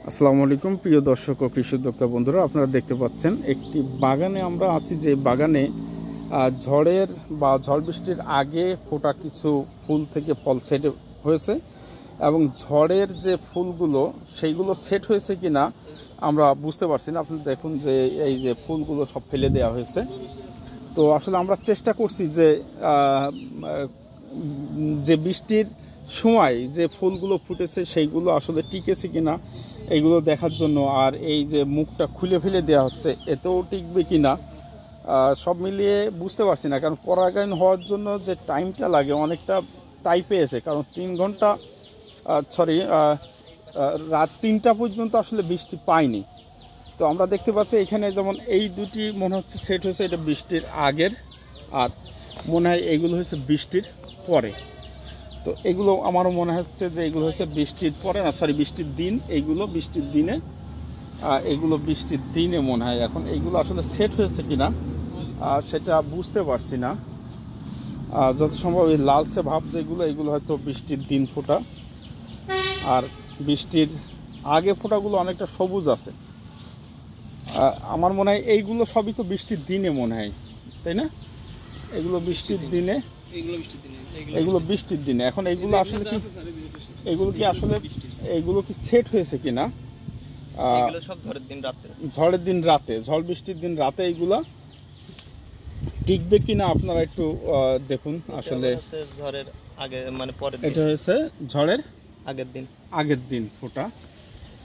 আসসালামু আলাইকুম প্রিয় দর্শক ও কৃষি উদ্যোক্তা বন্ধুরা, আপনারা দেখতে পাচ্ছেন একটি বাগানে আমরা আছি। যে বাগানে ঝড়ের বা ঝড় বৃষ্টির আগে ফোটা কিছু ফুল থেকে ফল সেট হয়েছে এবং ঝড়ের যে ফুলগুলো সেইগুলো সেট হয়েছে কিনা আমরা বুঝতে পারছি না। আপনি দেখুন যে এই যে ফুলগুলো সব ফেলে দেওয়া হয়েছে। তো আসলে আমরা চেষ্টা করছি যে বৃষ্টির সময় যে ফুলগুলো ফুটেছে সেইগুলো আসলে টিকেছে কিনা এইগুলো দেখার জন্য, আর এই যে মুখটা খুলে ফেলে দেওয়া হচ্ছে এতেও টিকবে কিনা সব মিলিয়ে বুঝতে পারছি না। কারণ পরাগায়ন হওয়ার জন্য যে টাইমটা লাগে অনেকটা টাই পেয়েছে, কারণ 3 ঘন্টা রাত 3টা পর্যন্ত আসলে বৃষ্টি পায়নি। তো আমরা দেখতে পাচ্ছি এখানে যেমন এই দুটি মনে হচ্ছে সেট হয়েছে এটা বৃষ্টির আগের, আর মনে হয় এইগুলো হয়েছে বৃষ্টির পরে। তো এগুলো আমারও মনে হচ্ছে যে এগুলো হচ্ছে বৃষ্টির পরে, না বৃষ্টির দিন, এইগুলো বৃষ্টির দিনে, এগুলো বৃষ্টির দিনে মনে হয়। এখন এইগুলো আসলে সেট হয়েছে কিনা সেটা বুঝতে পারছি না। যত সম্ভব এই লালচে ভাব যেগুলো এগুলো হয়তো বৃষ্টির দিন ফোটা, আর বৃষ্টির আগে ফোটাগুলো অনেকটা সবুজ আছে। আমার মনে হয় এইগুলো সবই তো বৃষ্টির দিনে মনে হয়, তাই না? এগুলো বৃষ্টির দিনে, এগুলো বৃষ্টির দিনে। এখন এইগুলো আসলে কি, এগুলো কি আসলে এইগুলো কি সেট হয়েছে কিনা সব ঝড়ের দিন রাতে, ঝড় বৃষ্টির দিন রাতে এইগুলা টিকবে কিনা আপনারা একটু দেখুন। আসলে ঝড়ের আগে মানে পরে, এটা হয়েছে ঝড়ের আগের দিন ফোটা।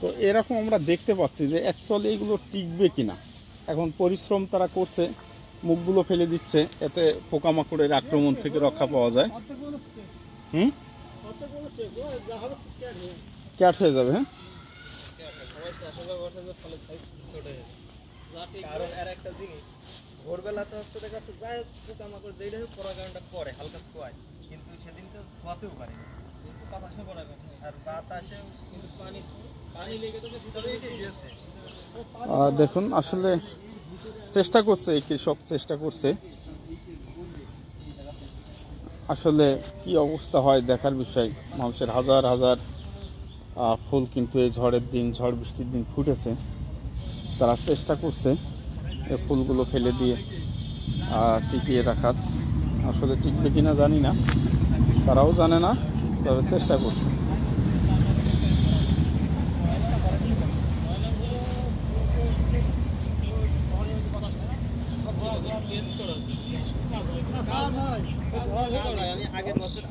তো এরকম আমরা দেখতে পাচ্ছি যে অ্যাকচুয়ালি এগুলো টিকবে কিনা। এখন পরিশ্রম তারা করছে, মুখগুলো ফেলে দিচ্ছে, এতে পোকামাকড়ের আক্রমণ থেকে রক্ষা পাওয়া যায়। ক্যাট হয়ে যাবে। হ্যাঁ, কারণ এর একটা জিনিস, ভোরবেলাতে হচ্ছে দেখা যাচ্ছে যাই পোকামাকড় যেটা হোক পরাগায়নটা করে হালকা ছোঁয়ায়, কিন্তু সেদিন তো ছোঁয়াতেও পারে বাতাসে পরাগায়ন, আর বাতাসে কিন্তু পানি লেগে তো ভিতরেই গিয়েছে। দেখুন আসলে চেষ্টা করছে কৃষক, চেষ্টা করছে। আসলে কি অবস্থা হয় দেখার বিষয়। মানুষের হাজার হাজার ফুল কিন্তু এই ঝড়ের দিন, ঝড় বৃষ্টির দিন ফুটেছে। তারা চেষ্টা করছে এই ফুলগুলো ফেলে দিয়ে টিকিয়ে রাখার। আসলে টিকবে কিনা জানি না, তারাও জানে না, তবে চেষ্টা করছে। আমি আগের বছর